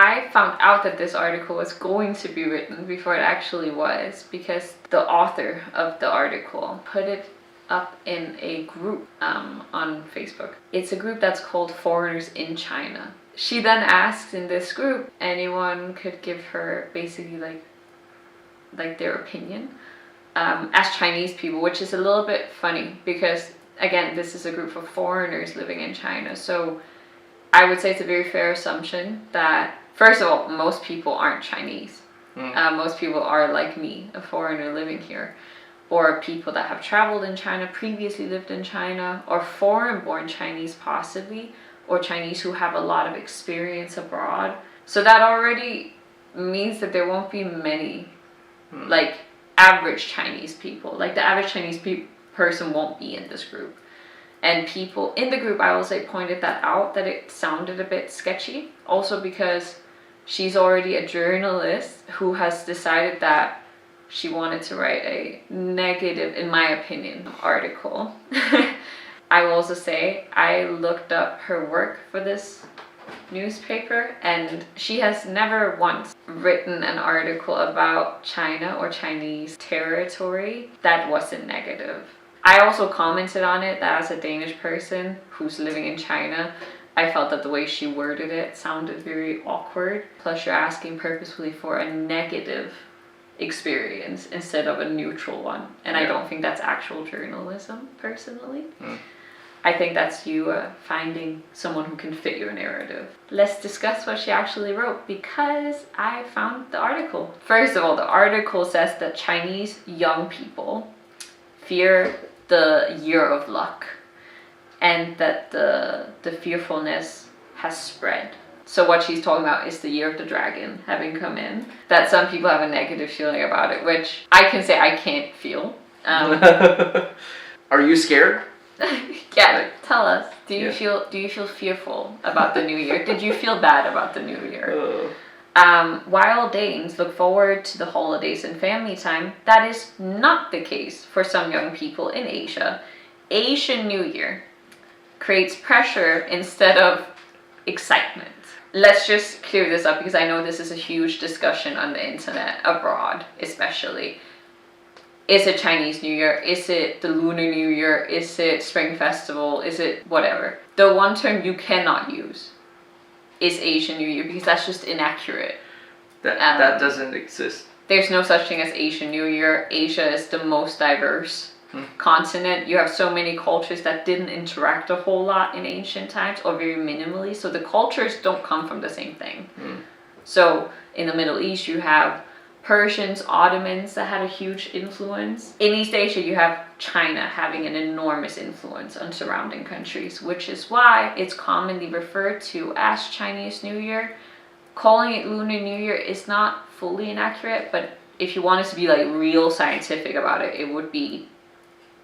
I found out that this article was going to be written before it actually was, because the author of the article put it up in a group on Facebook. It's a group that's called Foreigners in China. She then asked in this group, anyone could give her basically like their opinion as Chinese people, which is a little bit funny because, again, this is a group of foreigners living in China. So I would say it's a very fair assumption that, first of all, most people aren't Chinese. Most people are like me, a foreigner living here, or people that have traveled in China, previously lived in China, or foreign-born Chinese possibly, or Chinese who have a lot of experience abroad. So that already means that there won't be many like average Chinese people. Like the average Chinese person won't be in this group. And people in the group, I will say, pointed that out, that it sounded a bit sketchy. Also because she's already a journalist who has decided that she wanted to write a negative, in my opinion, article. I will also say I looked up her work for this newspaper, and she has never once written an article about China or Chinese territory that wasn't negative. I also commented on it that as a Danish person who's living in China, I felt that the way she worded it sounded very awkward. Plus you're asking purposefully for a negative experience instead of a neutral one. And I don't think that's actual journalism, personally. I think that's you finding someone who can fit your narrative. Let's discuss what she actually wrote, because I found the article. First of all, the article says that Chinese young people fear the year of luck, and that the fearfulness has spread. So what she's talking about is the year of the dragon having come in. That some people have a negative feeling about it, which I can say I can't feel. Are you scared? Yeah, tell us. Do you feel fearful about the new year? Did you feel bad about the new year? While Danes look forward to the holidays and family time, that is not the case for some young people in Asia. Asian New Year creates pressure instead of excitement. Let's just clear this up, because I know this is a huge discussion on the internet, abroad especially. Is it Chinese New Year? Is it the Lunar New Year? Is it Spring Festival? Is it whatever? The one term you cannot use is Asian New Year, because that's just inaccurate. That doesn't exist. There's no such thing as Asian New Year. Asia is the most diverse continent. You have so many cultures that didn't interact a whole lot in ancient times, or very minimally. So the cultures don't come from the same thing. So in the Middle East, you have Persians, Ottomans that had a huge influence. In East Asia, you have China having an enormous influence on surrounding countries, which is why it's commonly referred to as Chinese New Year. Calling it Lunar New Year is not fully inaccurate, but if you wanted to be like real scientific about it, it would be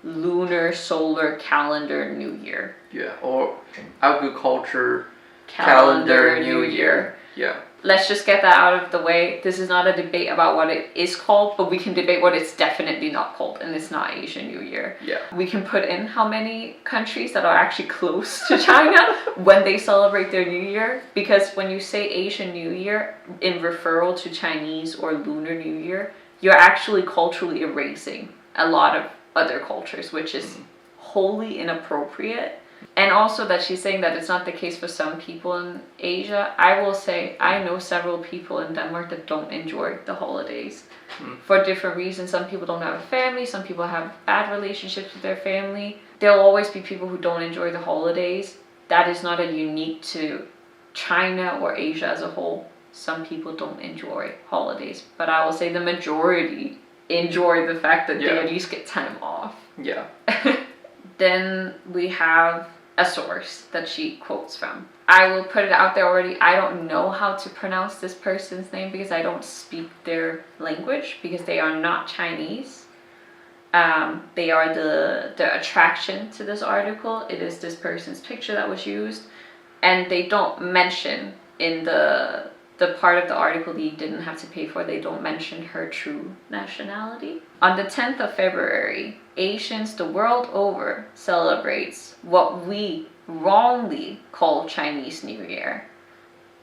Lunar Solar Calendar New Year. Yeah, or agriculture Calendar New Year. Yeah. Let's just get that out of the way. This is not a debate about what it is called, but we can debate what it's definitely not called, and it's not Asian New Year. Yeah. We can put in how many countries that are actually close to China when they celebrate their New Year, because when you say Asian New Year in referral to Chinese or Lunar New Year, you're actually culturally erasing a lot of other cultures, which is wholly inappropriate. And also that she's saying that it's not the case for some people in Asia. I will say I know several people in Denmark that don't enjoy the holidays for different reasons. Some people don't have a family. Some people have bad relationships with their family. There'll always be people who don't enjoy the holidays. That is not a unique to China or Asia as a whole. Some people don't enjoy holidays. But I will say the majority enjoy the fact that they at least get time off. Yeah. Then we have a source that she quotes from. I will put it out there already. I don't know how to pronounce this person's name because I don't speak their language, because they are not Chinese. They are the attraction to this article. It is this person's picture that was used, and they don't mention in the part of the article that you didn't have to pay for, they don't mention her true nationality. On the 10th of February, Asians the world over celebrates what we wrongly call Chinese New Year.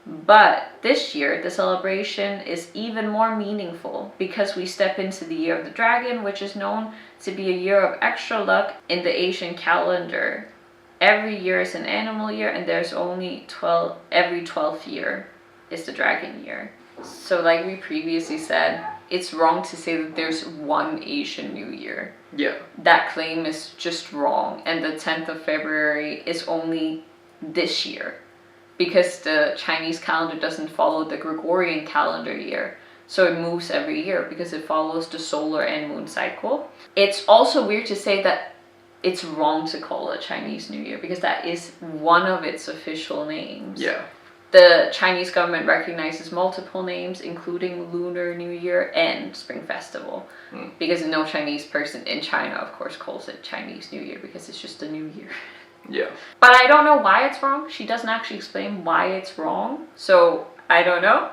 But this year, the celebration is even more meaningful because we step into the year of the dragon, which is known to be a year of extra luck in the Asian calendar. Every year is an animal year, and there's only 12, every 12th year is the dragon year. So like we previously said, it's wrong to say that there's one Asian New Year. Yeah. That claim is just wrong, and the 10th of February is only this year, because the Chinese calendar doesn't follow the Gregorian calendar year. So it moves every year because it follows the solar and moon cycle. It's also weird to say that it's wrong to call it Chinese New Year because that is one of its official names. Yeah. The Chinese government recognizes multiple names, including Lunar New Year and Spring Festival. Because no Chinese person in China, of course, calls it Chinese New Year because it's just a new year. Yeah. But I don't know why it's wrong. She doesn't actually explain why it's wrong. So I don't know.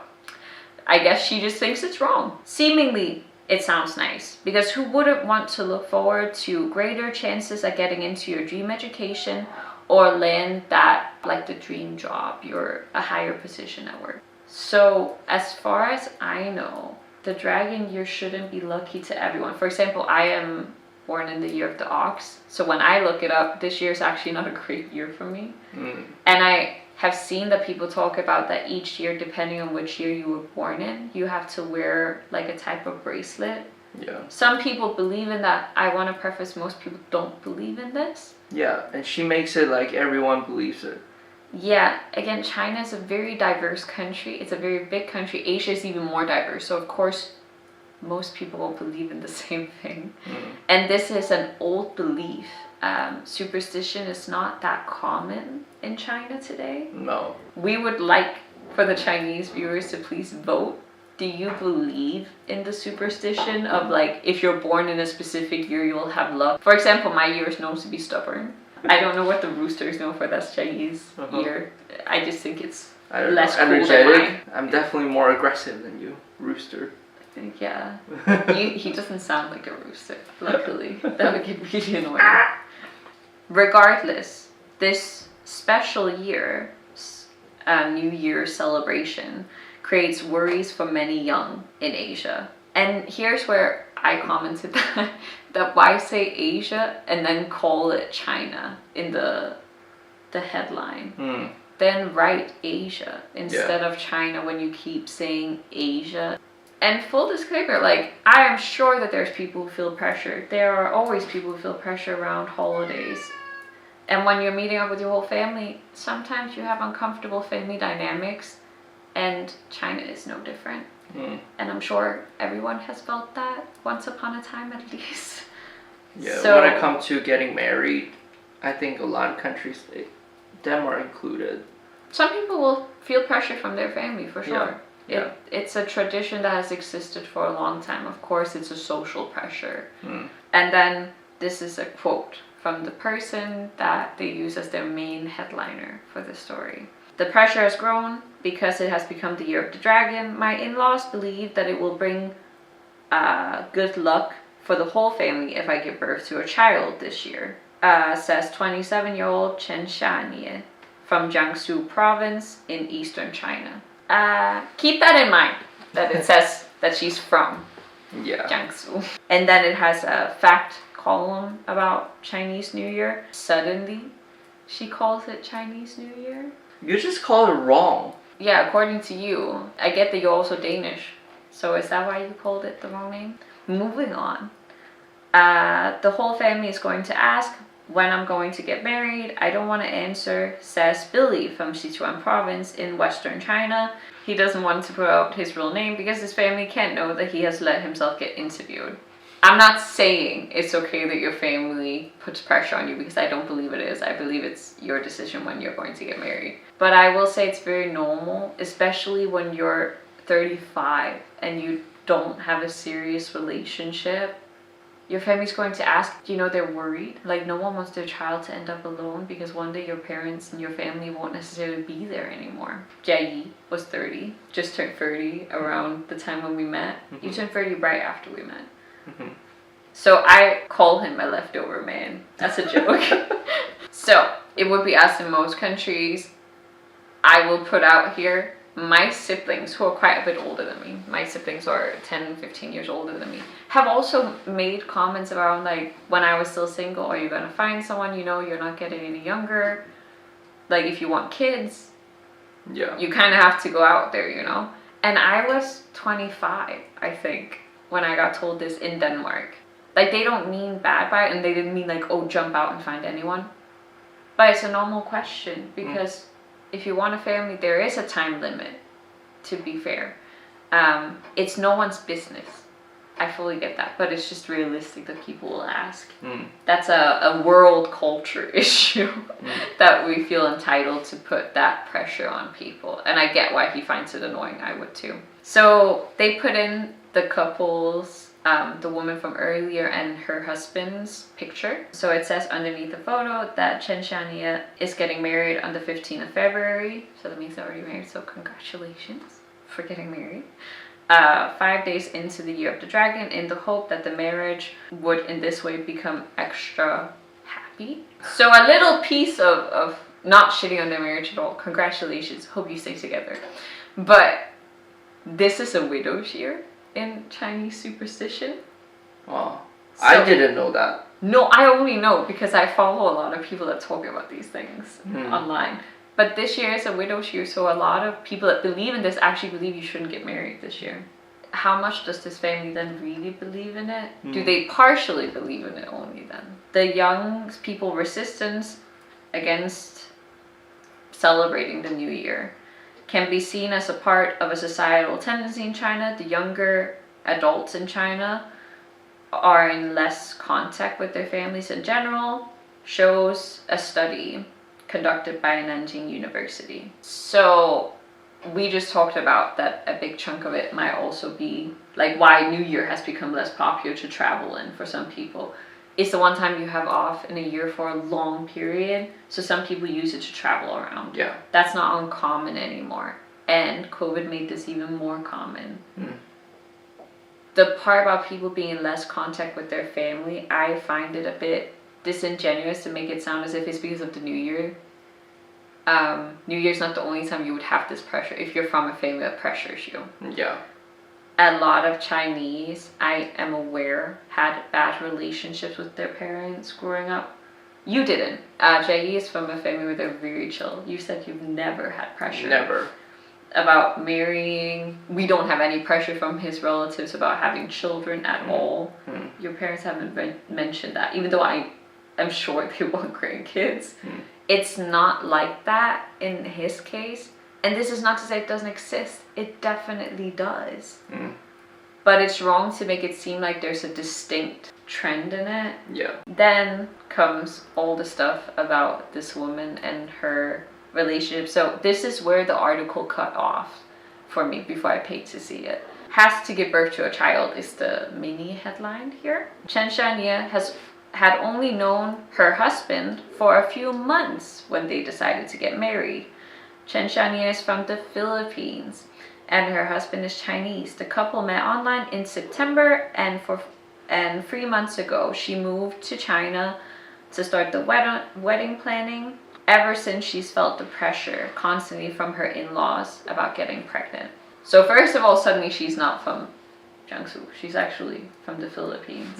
I guess she just thinks it's wrong. Seemingly, it sounds nice. Because who wouldn't want to look forward to greater chances at getting into your dream education or land that, like the dream job, you're a higher position at work. So as far as I know, the dragon year shouldn't be lucky to everyone. For example, I am born in the year of the ox. So when I look it up, this year is actually not a great year for me. And I have seen that people talk about that each year, depending on which year you were born in, you have to wear like a type of bracelet. Yeah. Some people believe in that. I want to preface, most people don't believe in this. Yeah, and she makes it like everyone believes it. Yeah, again, China is a very diverse country. It's a very big country. Asia is even more diverse. So of course, most people will believe in the same thing. And this is an old belief. Superstition is not that common in China today. No. We would like for the Chinese viewers to please vote. Do you believe in the superstition of like, if you're born in a specific year, you will have luck? For example, my year is known to be stubborn. I don't know what the rooster is known for. That's Chinese year. I just think it's less cool than mine. I'm definitely more aggressive than you, rooster. Yeah. He doesn't sound like a rooster, luckily. That would get really annoying. Regardless, this special year, New Year celebration, creates worries for many young in Asia. And here's where I commented that why say Asia and then call it China in the headline. Then write Asia instead of China when you keep saying Asia. And full disclaimer, like, I am sure that there's people who feel pressure. There are always people who feel pressure around holidays. And when you're meeting up with your whole family, sometimes you have uncomfortable family dynamics, and China is no different. And I'm sure everyone has felt that once upon a time at least. Yeah, so, when it comes to getting married, I think a lot of countries, them are included. Some people will feel pressure from their family, for sure. Yeah. It's a tradition that has existed for a long time. Of course, it's a social pressure. And then this is a quote from the person that they use as their main headliner for the story. The pressure has grown because it has become the year of the dragon. My in-laws believe that it will bring good luck for the whole family if I give birth to a child this year, says 27-year-old Chen Xianye from Jiangsu province in eastern China. Keep that in mind, that it says that she's from Jiangsu. And then it has a fact column about Chinese New Year. Suddenly, she calls it Chinese New Year. You just call it wrong. Yeah, according to you. I get that you're also Danish. So is that why you called it the wrong name? Moving on. The whole family is going to ask when I'm going to get married. I don't want to answer, says Billy from Sichuan province in western China. He doesn't want to put out his real name because his family can't know that he has let himself get interviewed. I'm not saying it's okay that your family puts pressure on you, because I don't believe it is. I believe it's your decision when you're going to get married. But I will say it's very normal, especially when you're 35 and you don't have a serious relationship. Your family's going to ask, they're worried. Like, no one wants their child to end up alone, because one day your parents and your family won't necessarily be there anymore. Jia Yi was 30, just turned 30 around the time when we met. You turned 30 right after we met. So I call him a leftover man. That's a joke. So it would be asked in most countries. I will put out here my siblings, who are quite a bit older than me, my siblings are 10, 15 years older than me, have also made comments around, like, when I was still single, are you gonna find someone, you know, you're not getting any younger, like, if you want kids, you kind of have to go out there, you know. And I was 25, I think, when I got told this in Denmark. Like, they don't mean bad by it, and they didn't mean like, oh, jump out and find anyone, but it's a normal question, because if you want a family, there is a time limit, to be fair. It's no one's business. I fully get that, but it's just realistic that people will ask. That's a world culture issue that we feel entitled to put that pressure on people. And I get why he finds it annoying. I would too. So they put in the couple's, the woman from earlier and her husband's picture. So it says underneath the photo that Chen Xianye is getting married on the 15th of February. So that means they're already married. So congratulations for getting married. 5 days into the year of the dragon, in the hope that the marriage would in this way become extra happy. So a little piece of not shitting on their marriage at all. Congratulations, hope you stay together. But this is a widow's year in Chinese superstition. Oh, so, I didn't know that. No, I only know because I follow a lot of people that talk about these things online. But this year is a widow's year, so a lot of people that believe in this actually believe you shouldn't get married this year. How much does this family then really believe in it? Do they partially believe in it only then? The young people resistance against celebrating the new year can be seen as a part of a societal tendency in China. The younger adults in China are in less contact with their families in general, shows a study conducted by Nanjing University. So we just talked about that a big chunk of it might also be like why New Year has become less popular to travel in for some people. It's the one time you have off in a year for a long period, so some people use it to travel around. Yeah. That's not uncommon anymore. And COVID made this even more common. The part about people being in less contact with their family, I find it a bit disingenuous to make it sound as if it's because of the New Year. New Year's not the only time you would have this pressure if you're from a family that pressures you. Yeah. A lot of Chinese, I am aware, had bad relationships with their parents growing up. You didn't. Jai is from a family where they're very chill. You said you've never had pressure. Never. About marrying. We don't have any pressure from his relatives about having children at all. Your parents haven't mentioned that, even though I'm sure they want grandkids. It's not like that in his case. And this is not to say it doesn't exist. It definitely does. But it's wrong to make it seem like there's a distinct trend in it. Yeah. Then comes all the stuff about this woman and her relationship. So this is where the article cut off for me before I paid to see it. Has to give birth to a child is the mini headline here. Chen Xianye had only known her husband for a few months when they decided to get married. Chen Xianye is from the Philippines and her husband is Chinese. The couple met online in September and 3 months ago she moved to China to start the wedding planning. Ever since she's felt the pressure constantly from her in-laws about getting pregnant. So first of all, suddenly she's not from Jiangsu. She's actually from the Philippines.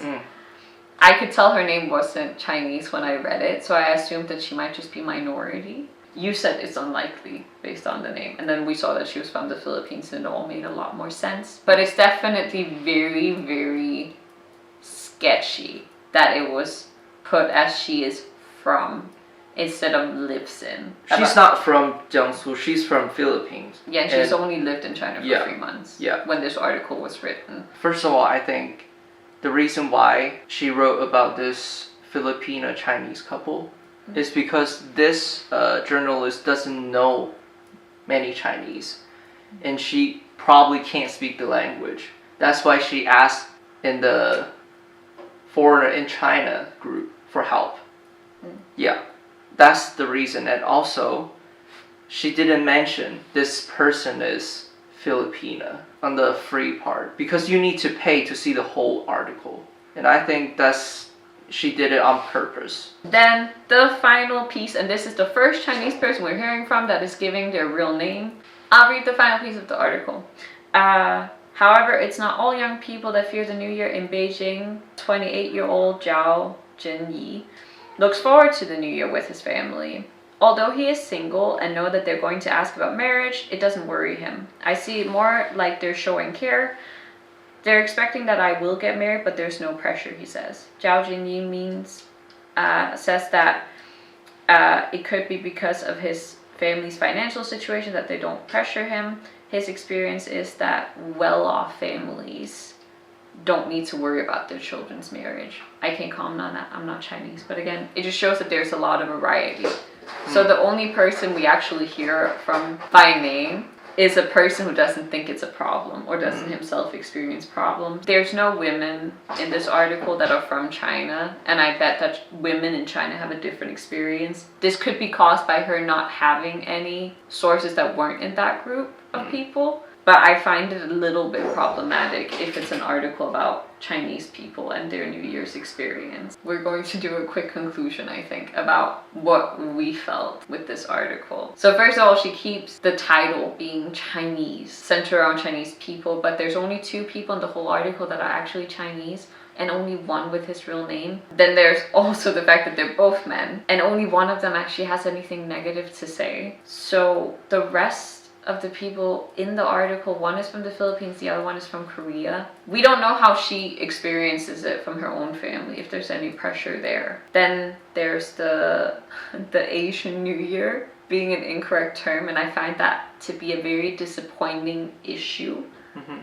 I could tell her name wasn't Chinese when I read it, so I assumed that she might just be minority. You said it's unlikely based on the name, and then we saw that she was from the Philippines and it all made a lot more sense. But it's definitely very, very sketchy that it was put as she is from instead of lives in. She's not from Jiangsu, she's from Philippines. Yeah, and she's only lived in China for 3 months when this article was written. First of all, I think the reason why she wrote about this Filipino-Chinese couple is because this journalist doesn't know many Chinese and she probably can't speak the language. That's why she asked in the foreigner in China group for help. Yeah, that's the reason. And also, she didn't mention this person is Filipina on the free part because you need to pay to see the whole article. And I think she did it on purpose. Then the final piece, and this is the first Chinese person we're hearing from that is giving their real name. I'll read the final piece of the article. However, it's not all young people that fear the new year in Beijing. 28-year-old Zhao Jinyi looks forward to the new year with his family. Although he is single and know that they're going to ask about marriage, it doesn't worry him. I see it more like they're showing care. They're expecting that I will get married, but there's no pressure, he says. Zhao Jinyi says that it could be because of his family's financial situation that they don't pressure him. His experience is that well-off families don't need to worry about their children's marriage. I can't comment on that. I'm not Chinese. But again, it just shows that there's a lot of variety. So the only person we actually hear from by name is a person who doesn't think it's a problem or doesn't himself experience problems. There's no women in this article that are from China, and I bet that women in China have a different experience. This could be caused by her not having any sources that weren't in that group of people. But I find it a little bit problematic if it's an article about Chinese people and their New Year's experience. We're going to do a quick conclusion, I think, about what we felt with this article. So first of all, she keeps the title being Chinese, centered around Chinese people, but there's only 2 people in the whole article that are actually Chinese, and only one with his real name. Then there's also the fact that they're both men, and only one of them actually has anything negative to say. So the rest of the people in the article, one is from the Philippines, the other one is from Korea. We don't know how she experiences it from her own family, if there's any pressure there. Then there's the Asian New Year being an incorrect term, and I find that to be a very disappointing issue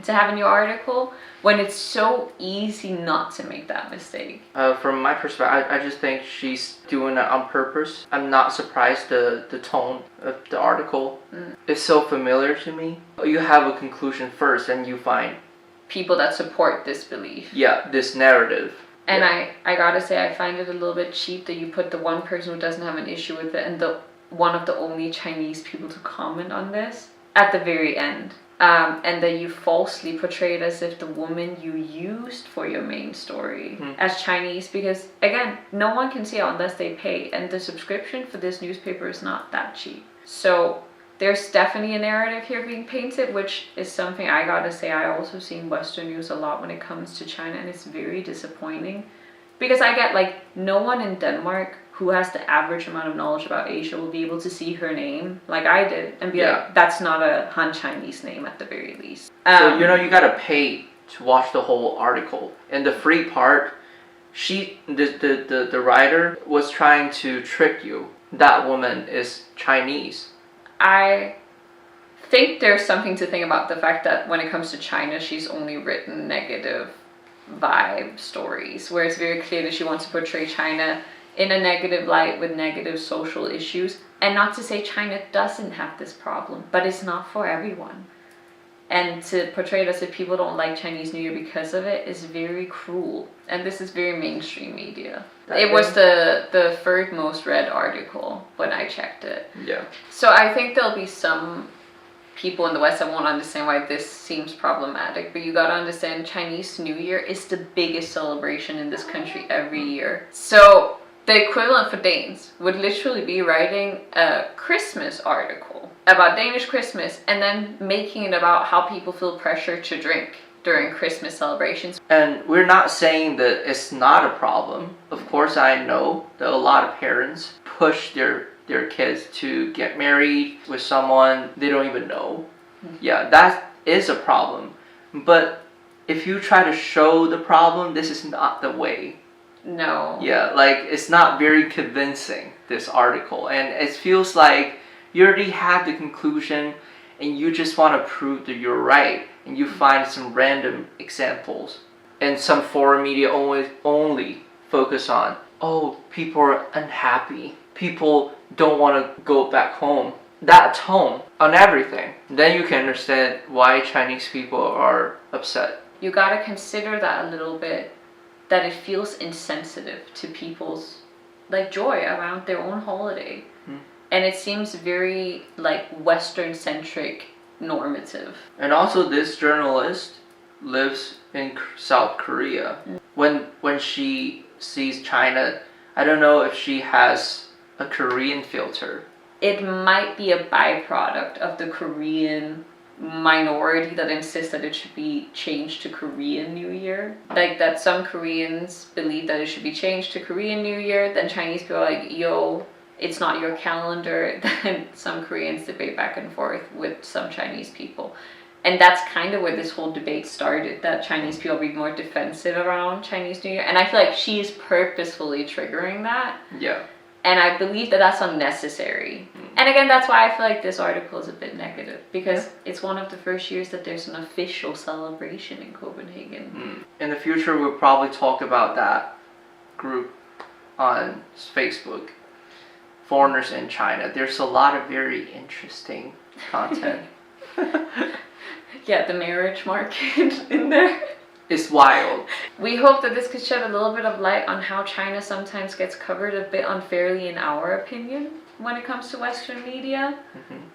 to have in your article when it's so easy not to make that mistake. From my perspective, I just think she's doing it on purpose. I'm not surprised the tone of the article is so familiar to me. You have a conclusion first and you find people that support this belief. Yeah, this narrative. And I gotta say, I find it a little bit cheap that you put the one person who doesn't have an issue with it and the one of the only Chinese people to comment on this at the very end. And that you falsely portray it as if the woman you used for your main story as Chinese, because again, no one can see it unless they pay, and the subscription for this newspaper is not that cheap. So there's definitely a narrative here being painted, which is something I gotta say I also see in Western news a lot when it comes to China, and it's very disappointing because I get like no one in Denmark who has the average amount of knowledge about Asia will be able to see her name like I did and be like, that's not a Han Chinese name at the very least. So you gotta pay to watch the whole article. And the free part, the writer was trying to trick you. That woman is Chinese. I think there's something to think about the fact that when it comes to China, she's only written negative vibe stories, where it's very clear that she wants to portray China in a negative light with negative social issues. And not to say China doesn't have this problem, but it's not for everyone. And to portray it as if people don't like Chinese New Year because of it is very cruel. And this is very mainstream media. It was the 3rd most read article when I checked it. Yeah. So I think there'll be some people in the West that won't understand why this seems problematic, but you gotta understand Chinese New Year is the biggest celebration in this country every year. So the equivalent for Danes would literally be writing a Christmas article about Danish Christmas and then making it about how people feel pressure to drink during Christmas celebrations. And we're not saying that it's not a problem. Of course, I know that a lot of parents push their kids to get married with someone they don't even know. Yeah, that is a problem. But if you try to show the problem, this is not the way. No. Yeah, like it's not very convincing, this article. And it feels like you already have the conclusion and you just want to prove that you're right. And you find some random examples. And some foreign media only focus on, oh, people are unhappy. People don't want to go back home. That tone on everything. Then you can understand why Chinese people are upset. You gotta consider that a little bit, that it feels insensitive to people's like joy around their own holiday. And it seems very like Western centric normative. And also this journalist lives in South Korea. When she sees China, I don't know if she has a Korean filter it might be a byproduct of the Korean minority that insists that it should be changed to Korean New Year. Like that some Koreans believe that it should be changed to Korean New Year, then Chinese people are like, yo, it's not your calendar. Then some Koreans debate back and forth with some Chinese people. And that's kind of where this whole debate started, that Chinese people be more defensive around Chinese New Year. And I feel like she is purposefully triggering that. Yeah. And I believe that that's unnecessary. And again, that's why I feel like this article is a bit negative, because it's one of the first years that there's an official celebration in Copenhagen. In the future, we'll probably talk about that group on Facebook, Foreigners in China. There's a lot of very interesting content. Yeah, the marriage market in there. It's wild. We hope that this could shed a little bit of light on how China sometimes gets covered a bit unfairly, in our opinion, when it comes to Western media.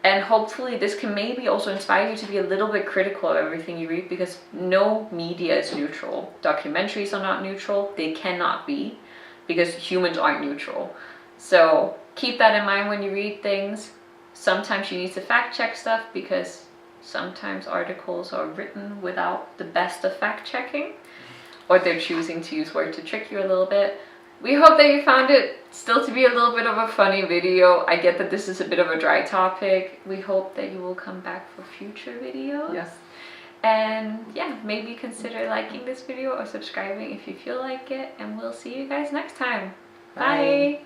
And hopefully this can maybe also inspire you to be a little bit critical of everything you read, because no media is neutral. Documentaries are not neutral. They cannot be, because humans aren't neutral. So keep that in mind when you read things. Sometimes you need to fact check stuff, because sometimes articles are written without the best of fact checking, or they're choosing to use words to trick you a little bit. We hope that you found it still to be a little bit of a funny video. I get that this is a bit of a dry topic. We hope that you will come back for future videos. Yes. And yeah, maybe consider liking this video or subscribing if you feel like it. And we'll see you guys next time. Bye.